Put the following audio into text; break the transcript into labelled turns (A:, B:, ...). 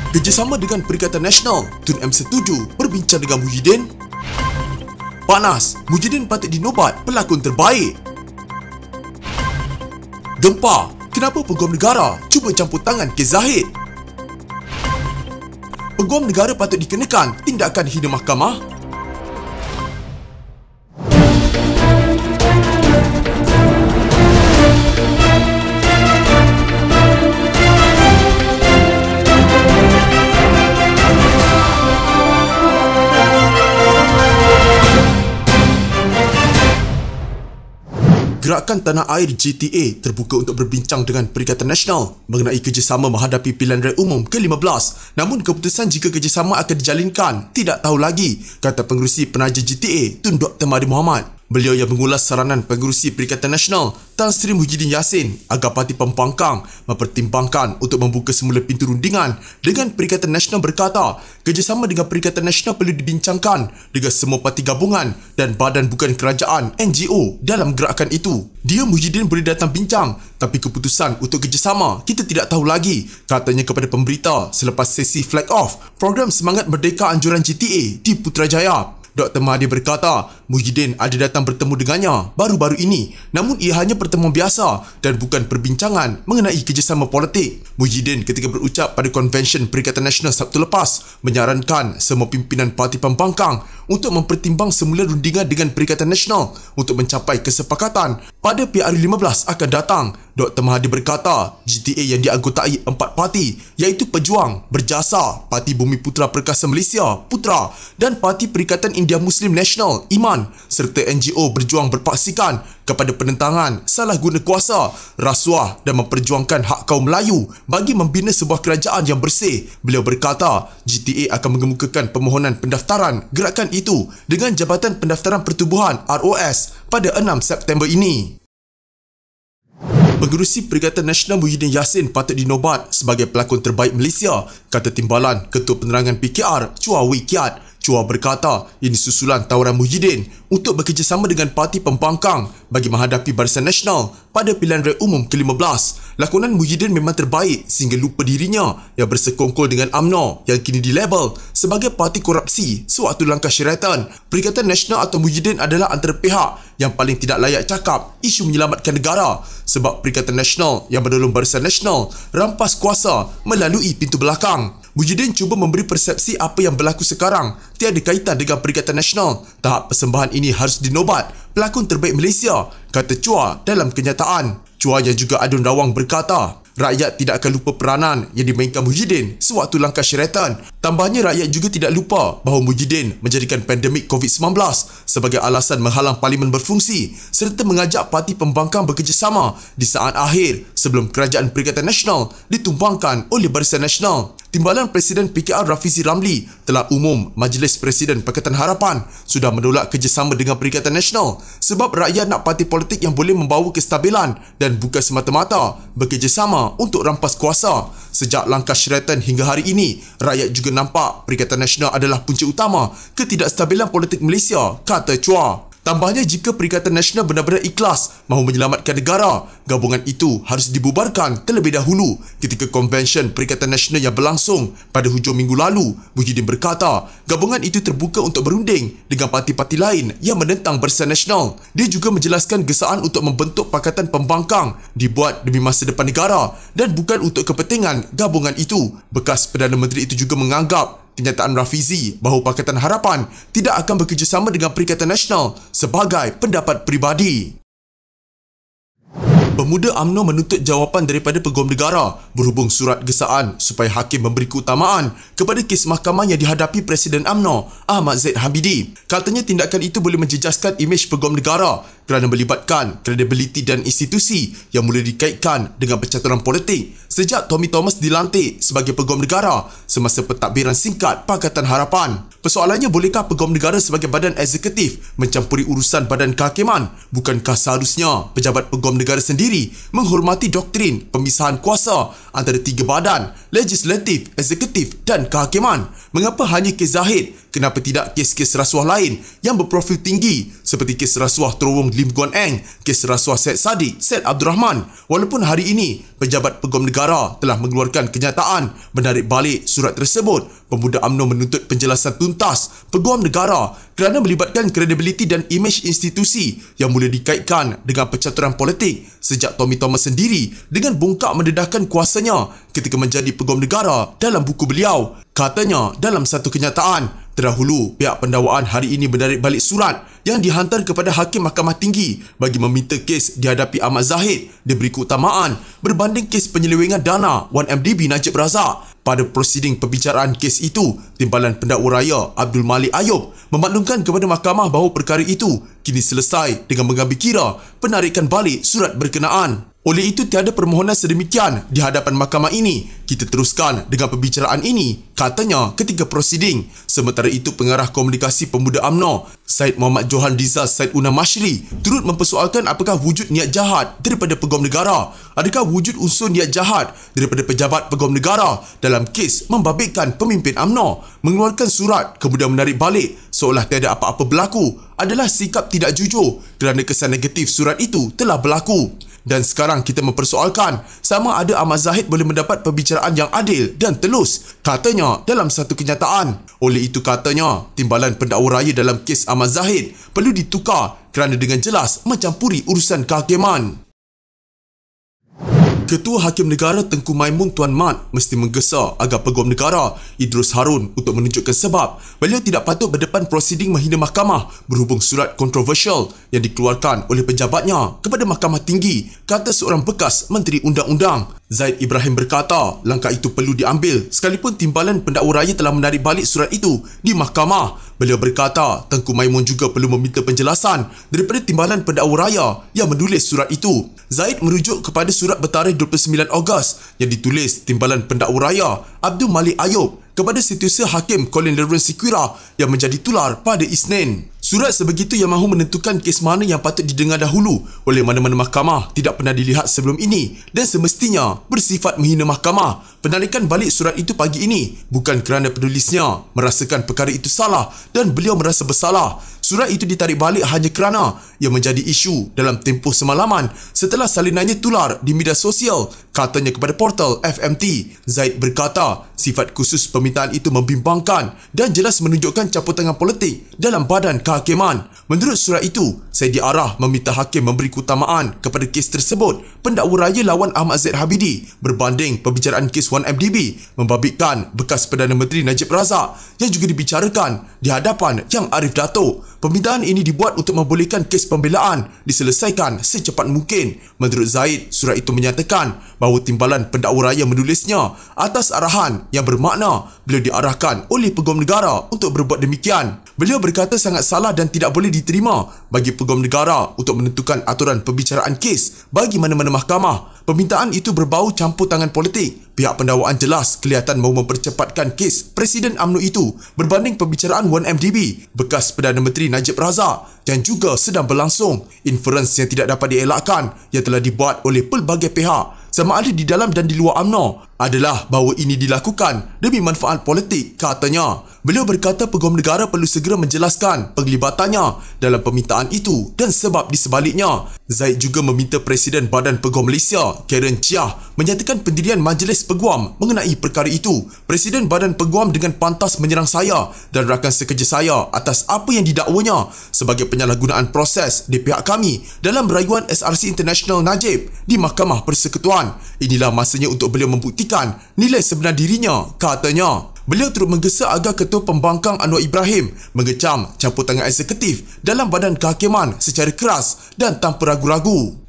A: Kerjasama dengan Perikatan Nasional, Tun M setuju berbincang dengan Muhyiddin. Panas, Muhyiddin patut dinobat pelakon terbaik. Gempa, kenapa Peguam Negara cuba campur tangan Kes Zahid? Peguam Negara patut dikenakan tindakan hina mahkamah. Gerakan Tanah Air GTA terbuka untuk berbincang dengan Perikatan Nasional mengenai kerjasama menghadapi pilihan raya umum ke-15. Namun keputusan jika kerjasama akan dijalinkan tidak tahu lagi, kata pengerusi penaja GTA Tun Dr. Mahathir Mohamad. Beliau yang mengulas saranan pengerusi Perikatan Nasional Tan Sri Muhyiddin Yassin agar parti pembangkang mempertimbangkan untuk membuka semula pintu rundingan dengan Perikatan Nasional berkata, kerjasama dengan Perikatan Nasional perlu dibincangkan dengan semua parti gabungan dan badan bukan kerajaan NGO dalam gerakan itu. Dia Muhyiddin boleh datang bincang, tapi keputusan untuk kerjasama kita tidak tahu lagi, katanya kepada pemberita selepas sesi flag off program Semangat Merdeka Anjuran GTA di Putrajaya. Dr. Mahathir berkata, Muhyiddin ada datang bertemu dengannya baru-baru ini, namun ia hanya pertemuan biasa dan bukan perbincangan mengenai kerjasama politik. Muhyiddin ketika berucap pada konvensyen Perikatan Nasional Sabtu lepas menyarankan semua pimpinan parti pembangkang untuk mempertimbang semula rundingan dengan Perikatan Nasional untuk mencapai kesepakatan pada PRU15 akan datang. Dr. Mahathir berkata, GTA yang dianggotai 4 parti iaitu Pejuang, Berjasa, Parti Bumi Putera Perkasa Malaysia, Putra dan Parti Perikatan India Muslim Nasional, IMAN serta NGO berjuang berpaksikan kepada penentangan salah guna kuasa, rasuah dan memperjuangkan hak kaum Melayu bagi membina sebuah kerajaan yang bersih. Beliau berkata, GTA akan mengemukakan permohonan pendaftaran gerakan itu dengan Jabatan Pendaftaran Pertubuhan ROS pada 6 September ini. Pengerusi Perikatan Nasional Muhyiddin Yassin patut dinobat sebagai pelakon terbaik Malaysia, kata Timbalan Ketua Penerangan PKR Chua Wee Kiat. Chua berkata, ini susulan tawaran Muhyiddin untuk bekerjasama dengan parti pembangkang bagi menghadapi Barisan Nasional pada pilihan raya umum ke-15. Lakonan Muhyiddin memang terbaik sehingga lupa dirinya yang bersekongkol dengan UMNO yang kini dilabel sebagai parti korupsi sewaktu langkah syariatan. Perikatan Nasional atau Muhyiddin adalah antara pihak yang paling tidak layak cakap isu menyelamatkan negara sebab Perikatan Nasional yang menolong Barisan Nasional rampas kuasa melalui pintu belakang. Muhyiddin cuba memberi persepsi apa yang berlaku sekarang tiada kaitan dengan Perikatan Nasional. Tahap persembahan ini harus dinobat pelakon terbaik Malaysia, kata Chua dalam kenyataan. Chua yang juga adun rawang berkata, rakyat tidak akan lupa peranan yang dimainkan Muhyiddin sewaktu langkah syariatan. Tambahnya, rakyat juga tidak lupa bahawa Muhyiddin menjadikan pandemik COVID-19 sebagai alasan menghalang parlimen berfungsi serta mengajak parti pembangkang bekerjasama di saat akhir sebelum kerajaan Perikatan Nasional ditumbangkan oleh Barisan Nasional. Timbalan Presiden PKR Rafizi Ramli telah umum Majlis Presiden Pakatan Harapan sudah menolak kerjasama dengan Perikatan Nasional sebab rakyat nak parti politik yang boleh membawa kestabilan dan bukan semata-mata bekerjasama untuk rampas kuasa. Sejak langkah syariatan hingga hari ini, rakyat juga nampak Perikatan Nasional adalah punca utama ketidakstabilan politik Malaysia, kata Chua. Tambahnya, jika Perikatan Nasional benar-benar ikhlas mahu menyelamatkan negara, gabungan itu harus dibubarkan terlebih dahulu. Ketika konvensyen Perikatan Nasional yang berlangsung pada hujung minggu lalu, Muhyiddin berkata, gabungan itu terbuka untuk berunding dengan parti-parti lain yang menentang Barisan Nasional. Dia juga menjelaskan gesaan untuk membentuk Pakatan Pembangkang dibuat demi masa depan negara dan bukan untuk kepentingan gabungan itu. Bekas Perdana Menteri itu juga menganggap kenyataan Rafizi bahawa Pakatan Harapan tidak akan bekerjasama dengan Perikatan Nasional sebagai pendapat peribadi. Pemuda UMNO menuntut jawapan daripada Peguam Negara berhubung surat gesaan supaya hakim memberi keutamaan kepada kes mahkamah yang dihadapi Presiden UMNO Ahmad Zaid Hamidi. Katanya tindakan itu boleh menjejaskan imej Peguam Negara kerana melibatkan kredibiliti dan institusi yang mula dikaitkan dengan percaturan politik sejak Tommy Thomas dilantik sebagai Peguam Negara semasa pentadbiran singkat Pakatan Harapan. Persoalannya, bolehkah Peguam Negara sebagai badan eksekutif mencampuri urusan badan kehakiman? Bukankah seharusnya pejabat Peguam Negara sendiri menghormati doktrin pemisahan kuasa antara tiga badan, legislatif, eksekutif dan kehakiman? Mengapa hanya kes Zahid? Kenapa tidak kes-kes rasuah lain yang berprofil tinggi seperti kes rasuah terowong Lim Guan Eng, kes rasuah Syed Saddiq, Syed Abdul Rahman. Walaupun hari ini Pejabat Peguam Negara telah mengeluarkan kenyataan menarik balik surat tersebut, pemuda UMNO menuntut penjelasan tuntas Peguam Negara kerana melibatkan kredibiliti dan imej institusi yang mula dikaitkan dengan percaturan politik sejak Tommy Thomas sendiri dengan bongkak mendedahkan kuasanya ketika menjadi Peguam Negara dalam buku beliau. Katanya dalam satu kenyataan, terdahulu pihak pendakwaan hari ini menarik balik surat yang dihantar kepada Hakim Mahkamah Tinggi bagi meminta kes dihadapi Ahmad Zahid diberi keutamaan berbanding kes penyelewengan dana 1MDB Najib Razak. Pada prosiding pembicaraan kes itu, Timbalan Pendakwa Raya Abdul Malik Ayub memaklumkan kepada mahkamah bahawa perkara itu kini selesai dengan mengambil kira penarikan balik surat berkenaan. Oleh itu, tiada permohonan sedemikian di hadapan mahkamah ini. Kita teruskan dengan pembicaraan ini, katanya ketika prosiding. Sementara itu, pengarah komunikasi pemuda UMNO, Syed Muhammad Johan Rizal Syed Una Mashri, turut mempersoalkan apakah wujud niat jahat daripada Peguam Negara. Adakah wujud unsur niat jahat daripada pejabat Peguam Negara dalam kes membabitkan pemimpin UMNO? Mengeluarkan surat kemudian menarik balik seolah tiada apa-apa berlaku adalah sikap tidak jujur kerana kesan negatif surat itu telah berlaku. Dan sekarang kita mempersoalkan sama ada Ahmad Zahid boleh mendapat pembicaraan yang adil dan telus, katanya dalam satu kenyataan. Oleh itu, katanya Timbalan Pendakwa Raya dalam kes Ahmad Zahid perlu ditukar kerana dengan jelas mencampuri urusan kehakiman. Ketua Hakim Negara Tengku Maimun Tuan Mat mesti menggesa agar Peguam Negara Idrus Harun untuk menunjukkan sebab beliau tidak patut berdepan prosiding menghina mahkamah berhubung surat kontroversial yang dikeluarkan oleh pejabatnya kepada Mahkamah Tinggi, kata seorang bekas Menteri Undang-Undang. Zaid Ibrahim berkata langkah itu perlu diambil sekalipun Timbalan Pendakwa Raya telah menarik balik surat itu di mahkamah. Beliau berkata Tengku Maimun juga perlu meminta penjelasan daripada Timbalan Pendakwa Raya yang menulis surat itu. Zaid merujuk kepada surat bertarikh 29 Ogos yang ditulis Timbalan Pendakwa Raya Abdul Malik Ayub kepada Setiausaha Hakim Colin Lawrence Sequeira yang menjadi tular pada Isnin. Surat sebegitu yang mahu menentukan kes mana yang patut didengar dahulu oleh mana-mana mahkamah tidak pernah dilihat sebelum ini dan semestinya bersifat menghina mahkamah. Penarikan balik surat itu pagi ini bukan kerana penulisnya merasakan perkara itu salah dan beliau merasa bersalah. Surat itu ditarik balik hanya kerana ia menjadi isu dalam tempoh semalaman setelah salinannya tular di media sosial, katanya kepada portal FMT. Zaid berkata sifat khusus permintaan itu membimbangkan dan jelas menunjukkan campur tangan politik dalam badan kehakiman. Menurut surat itu, saya diarah meminta hakim memberi keutamaan kepada kes tersebut Pendakwa Raya lawan Ahmad Zaid Habidi berbanding pembicaraan kes 1MDB membabitkan bekas Perdana Menteri Najib Razak yang juga dibicarakan di hadapan Yang Arif Datuk. Permintaan ini dibuat untuk membolehkan kes pembelaan diselesaikan secepat mungkin. Menurut Zaid, surat itu menyatakan bahawa Timbalan Pendakwa Raya menulisnya atas arahan yang bermakna beliau diarahkan oleh Peguam Negara untuk berbuat demikian. Beliau berkata sangat salah dan tidak boleh diterima bagi Peguam Negara untuk menentukan aturan pembicaraan kes bagi mana-mana mahkamah. Permintaan itu berbau campur tangan politik. Pihak pendakwaan jelas kelihatan mahu mempercepatkan kes Presiden UMNO itu berbanding pembicaraan 1MDB bekas Perdana Menteri Najib Razak yang juga sedang berlangsung. Inferens yang tidak dapat dielakkan yang telah dibuat oleh pelbagai pihak sama ada di dalam dan di luar UMNO adalah bahawa ini dilakukan demi manfaat politik, katanya. Beliau berkata Peguam Negara perlu segera menjelaskan penglibatannya dalam permintaan itu dan sebab di sebaliknya. Zaid juga meminta Presiden Badan Peguam Malaysia, Karen Chiah, menyatakan pendirian Majlis Peguam mengenai perkara itu. Presiden Badan Peguam dengan pantas menyerang saya dan rakan sekerja saya atas apa yang didakwanya sebagai penyalahgunaan proses di pihak kami dalam rayuan SRC International Najib di Mahkamah Persekutuan. Inilah masanya untuk beliau membuktikan nilai sebenar dirinya, katanya. Beliau turut menggesa agar Ketua Pembangkang Anwar Ibrahim mengecam campur tangan eksekutif dalam badan kehakiman secara keras dan tanpa ragu-ragu.